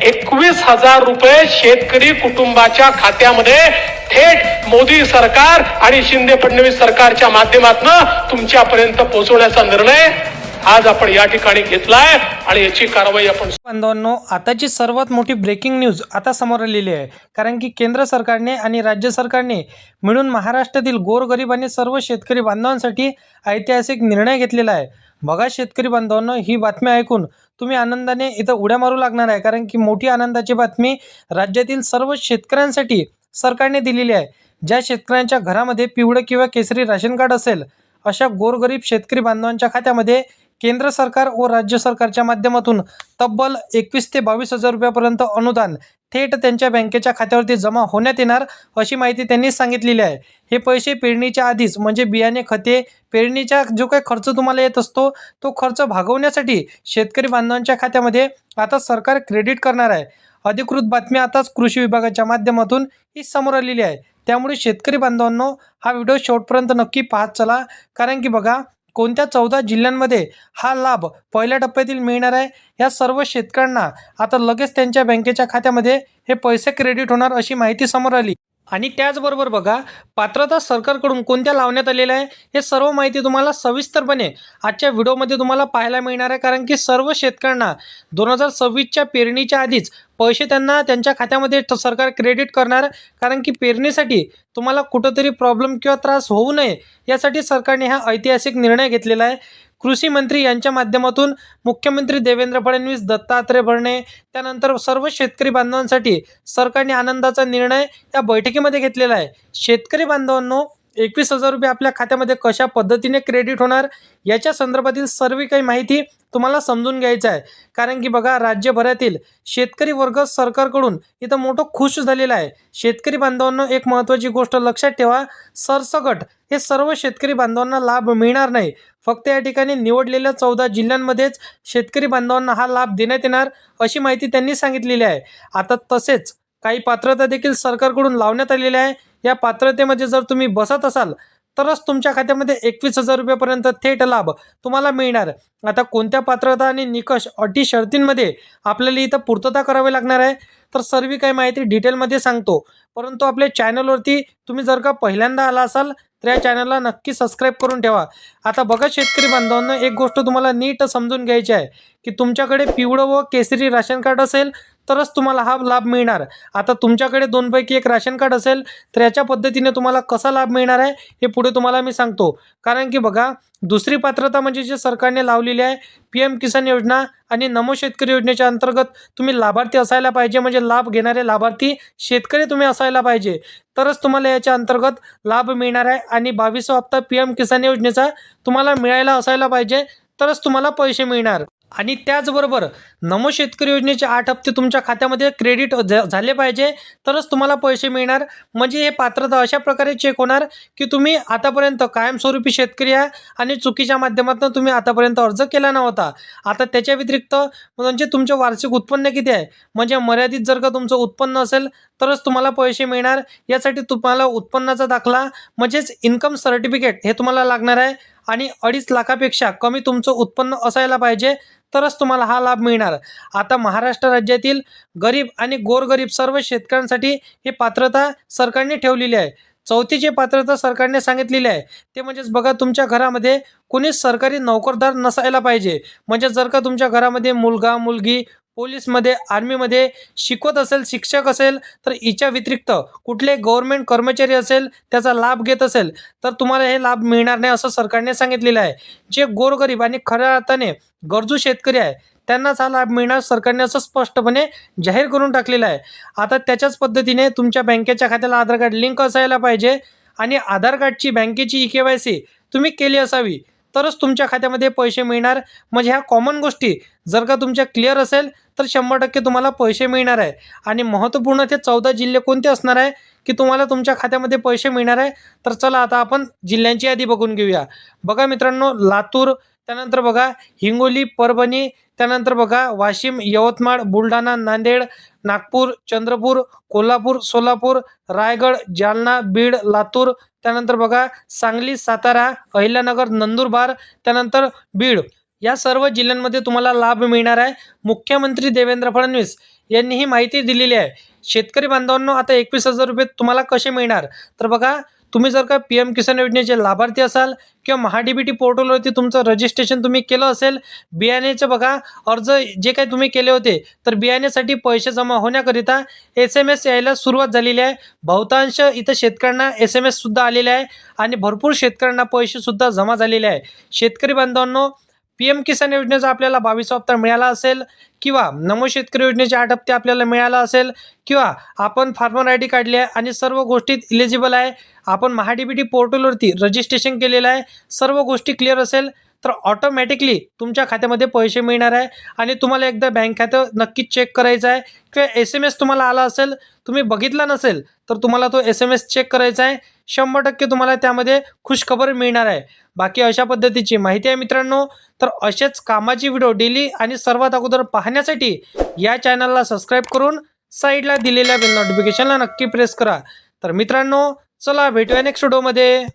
21,000 रुपये शेतकरी कुटुंबाच्या खात्यामध्ये थेट मोदी सरकार आणि शिंदे फडणवीस सरकारच्या माध्यमातून तुमच्यापर्यंत पोहोचवण्याचा निर्णय आज आपण या ठिकाणी घेतलाय आणि याची कारवाई आपण. बांधवांनो, आताची सर्वात मोठी ब्रेकिंग न्यूज आता समोर आलेली आहे. कारण की केंद्र सरकारने आणि राज्य सरकारने मिळून महाराष्ट्रातील गोरगरीब आणि सर्व शेतकरी बांधवांसाठी ऐतिहासिक निर्णय घेतलेला आहे. बघा शेतकरी बांधवांनो, ही बातमी ऐकून तुम्ही आनंदाने इथं उड्या मारू लागणार आहे. कारण की मोठी आनंदाची बातमी राज्यातील सर्व शेतकऱ्यांसाठी सरकारने दिलेली आहे. ज्या शेतकऱ्यांच्या घरामध्ये पिवळं किंवा केसरी राशन कार्ड असेल अशा गोरगरीब शेतकरी बांधवांच्या खात्यामध्ये केंद्र सरकार व राज्य सरकारच्या माध्यमातून तब्बल 21 ते 22,000 रुपयापर्यंत अनुदान थेट त्यांच्या बँकेच्या खात्यावरती जमा होण्यात येणार अशी माहिती त्यांनी सांगितलेली आहे. हे पैसे पेरणीच्या आधीच म्हणजे बियाणे, खते, पेरणीचा जो काही खर्च तुम्हाला येत असतो तो खर्च भागवण्यासाठी शेतकरी बांधवांच्या खात्यामध्ये आता सरकार क्रेडिट करणार आहे. अधिकृत बातमी आताच कृषी विभागाच्या माध्यमातून ही समोर आलेली आहे. त्यामुळे शेतकरी बांधवांनो, हा व्हिडिओ शेवटपर्यंत नक्की पाहत चला. कारण की बघा, कोणत्या 14 जिल्ह्यांमध्ये हा लाभ पहिल्या टप्प्यातील मिळणार आहे. या सर्व शेतकऱ्यांना आता लगेच त्यांच्या बँकेच्या खात्यामध्ये हे पैसे क्रेडिट होणार अशी माहिती समोर आली. आणि त्याचबरोबर बघा, पात्रता सरकारकडून कोणत्या लावण्यात आलेल्या आहे हे सर्व माहिती तुम्हाला सविस्तरपणे आजच्या व्हिडिओमध्ये तुम्हाला पाहायला मिळणार आहे. कारण की सर्व शेतकऱ्यांना 2026च्या पेरणीच्या आधीच पैसे त्यांना त्यांच्या खात्यामध्ये सरकार क्रेडिट करणार. कारण की पेरणीसाठी तुम्हाला कुठंतरी प्रॉब्लेम किंवा त्रास होऊ नये यासाठी सरकारने हा ऐतिहासिक निर्णय घेतलेला आहे. कृषी मंत्री यांच्या माध्यमातून मुख्यमंत्री देवेंद्र फडणवीस, दत्तात्रय भरणे, त्यानंतर सर्व शेतकरी बांधवांसाठी सरकारने आनंदाचा निर्णय या बैठकीमध्ये घेतलेला आहे. शेतकरी बांधवांनो, 21,000 रुपये आपल्या खात्यामध्ये कशा पद्धतीने क्रेडिट होणार याच्या संदर्भातील सर्व काही माहिती तुम्हाला समजून घ्यायचं आहे. कारण की बघा, राज्यभरातील शेतकरी वर्ग सरकारकडून इथं मोठं खुश झालेला आहे. शेतकरी बांधवांनो, एक महत्त्वाची गोष्ट लक्षात ठेवा, सरसकट हे सर्व शेतकरी बांधवांना लाभ मिळणार नाही. फक्त या ठिकाणी निवडलेल्या 14 जिल्ह्यांमध्येच शेतकरी बांधवांना हा लाभ देण्यात येणार अशी माहिती त्यांनी सांगितलेली आहे. आता तसेच काही पात्रता देखील सरकारकडून लावण्यात आलेल्या आहे. या पात्रतेमध्ये जर तुम्ही बसत असाल तरच तुमच्या खात्यामध्ये 21,000 रुपयापर्यंत थेट लाभ तुम्हाला मिळणार. आता कोणत्या पात्रता आणि निकष, अटी, शर्तींमध्ये आपल्याला इथं पूर्तता करावी लागणार आहे तर सर्व काही माहिती डिटेलमध्ये सांगतो. परंतु आपल्या चॅनलवरती तुम्ही जर का पहिल्यांदा आला असाल तर या चॅनलला नक्की सबस्क्राईब करून ठेवा. आता बघा शेतकरी बांधवांना, एक गोष्ट तुम्हाला नीट समजून घ्यायची आहे की तुमच्याकडे पिवळं व केसरी राशन कार्ड असेल तरच तुम्हाला हा लाभ मिळणार. आता तुमच्याकडे दोनपैकी एक राशन कार्ड असेल तर याच्या पद्धतीने तुम्हाला कसा लाभ मिळणार आहे हे पुढे तुम्हाला मी सांगतो. कारण की बघा, दुसरी पात्रता म्हणजे जे सरकारने लावलेली आहे PM किसान योजना आणि नमो शेतकरी योजनेच्या अंतर्गत तुम्ही लाभार्थी असायला पाहिजे. म्हणजे लाभ घेणारे लाभार्थी शेतकरी तुम्ही असायला पाहिजे तरच तुम्हाला याच्या अंतर्गत लाभ मिळणार आहे. आणि 22वा हप्ता PM किसान योजनेचा तुम्हाला मिळायला असायला पाहिजे तरच तुम्हाला पैसे मिळणार. आणि त्याचबरोबर नमो शेतकरी योजनेचे 8 हप्ते तुमच्या खात्यामध्ये क्रेडिट झाले पाहिजे तरच तुम्हाला पैसे मिळणार. म्हणजे हे पात्रता अशा प्रकारे चेक होणार की तुम्ही आतापर्यंत कायमस्वरूपी शेतकरी आहे आणि चुकीच्या माध्यमातून तुम्ही आतापर्यंत अर्ज केला नव्हता. आता त्याच्या व्यतिरिक्त म्हणजे तुमचे वार्षिक उत्पन्न किती आहे, म्हणजे मर्यादित जर का तुमचं उत्पन्न असेल तरच तुम्हाला पैसे मिळणार. यासाठी तुम्हाला उत्पन्नाचा दाखला म्हणजेच इन्कम सर्टिफिकेट हे तुम्हाला लागणार आहे. आणि 2.5 लाखापेक्षा कमी तुमचं उत्पन्न असायला पाहिजे तरच तुम्हाला हा लाभ मिळणार. आता महाराष्ट्र राज्यातील गरीब आणि गोरगरीब सर्व शेतकऱ्यांसाठी ही पात्रता सरकारने ठेवलेली आहे. चौथी जी पात्रता सरकारने सांगितलेली आहे ते म्हणजेच बघा, तुमच्या घरामध्ये कोणी सरकारी नोकरदार नसायला पाहिजे. म्हणजे जर का तुमच्या घरामध्ये मुलगा, मुलगी पोलीसमध्ये, आर्मीमध्ये शिकवत असेल, शिक्षक असेल तर हिच्या व्यतिरिक्त कुठले गव्हर्नमेंट कर्मचारी असेल त्याचा लाभ घेत असेल तर तुम्हाला हे लाभ मिळणार नाही असं सरकारने सांगितलेलं आहे. जे गोरगरीब आणि खऱ्या अर्थाने गरजू शेतकरी आहे त्यांनाच हा लाभ मिळणार, सरकारने असं स्पष्टपणे जाहीर करून टाकलेलं आहे. आता त्याच्याच पद्धतीने तुमच्या बँकेच्या खात्याला आधार कार्ड लिंक असायला पाहिजे आणि आधार कार्डची बँकेची EKYC तुम्ही केली असावी तरच तुमच्या खात्यामध्ये पैसे मिळणार. म्हणजे ह्या कॉमन गोष्टी जर का तुमच्या क्लिअर असेल तर 100% तुम्हाला पैसे मिळणार आहे. आणि महत्त्वपूर्ण ते 14 जिल्हे कोणते असणार आहे की तुम्हाला तुमच्या खात्यामध्ये पैसे मिळणार आहे. तर चला आता आपण जिल्ह्यांची यादी बघून घेऊया. बघा मित्रांनो, लातूर, त्यानंतर बघा हिंगोली, परभणी, त्यानंतर बघा वाशिम, यवतमाळ, बुलढाणा, नांदेड, नागपूर, चंद्रपूर, कोल्हापूर, सोलापूर, रायगड, जालना, बीड, लातूर, त्यानंतर बघा सांगली, सातारा, अहिल्यानगर, नंदुरबार, त्यानंतर बीड या सर्व जिल्ह्यांमध्ये तुम्हाला लाभ मिळणार आहे. मुख्यमंत्री देवेंद्र फडणवीस यांनी ही माहिती दिलेली आहे. शेतकरी बांधवांनो, आता 21,000 रुपये तुम्हाला कसे मिळणार? तर बघा, तुम्ही जर का PM किसान योजनेचे लाभार्थी असाल किंवा महाडीबीटी पोर्टलवरती तुमचं रजिस्ट्रेशन तुम्ही केलं असेल, बियाण्याचं बघा अर्ज जे काही तुम्ही केले होते, तर बियाण्यासाठी पैसे जमा होण्याकरिता SMS यायला सुरुवात झालेली आहे. बहुतांश इथं शेतकऱ्यांना SMS सुद्धा आलेले आहे आणि भरपूर शेतकऱ्यांना पैसेसुद्धा जमा झालेले आहे. शेतकरी बांधवांनो, PM किसान योजनेचा आपल्याला 22 हप्ता मिळाला असेल किंवा नमो शेतकरी योजनेचे 8 हप्ते आपल्याला मिळाला असेल किंवा आपण फार्मर ID काढली आहे आणि सर्व गोष्टीत इलिजिबल आहे, आपण महाडीबीटी पोर्टलवरती रजिस्ट्रेशन केलेलं आहे, सर्व गोष्टी क्लिअर असेल तर ऑटोमॅटिकली तुमच्या खात्यामध्ये पैसे मिळणार आहे. आणि तुम्हाला एकदा बँक खातं नक्कीच चेक करायचं आहे किंवा SMS तुम्हाला आला असेल, तुम्ही बघितला नसेल तर तुम्हाला तो SMS चेक करायचा आहे. 100% तुम्हाला त्यामध्ये खुशखबर मिळणार आहे. बाकी अशा पद्धतीची माहिती आहे मित्रांनो. तर असेच कामाची व्हिडिओ डेली आणि सर्वात अगोदर पाहण्यासाठी या चॅनलला सबस्क्राईब करून साईडला दिलेल्या बेल नोटिफिकेशनला नक्की प्रेस करा. तर मित्रांनो, चला भेटूया नेक्स्ट व्हिडिओमध्ये.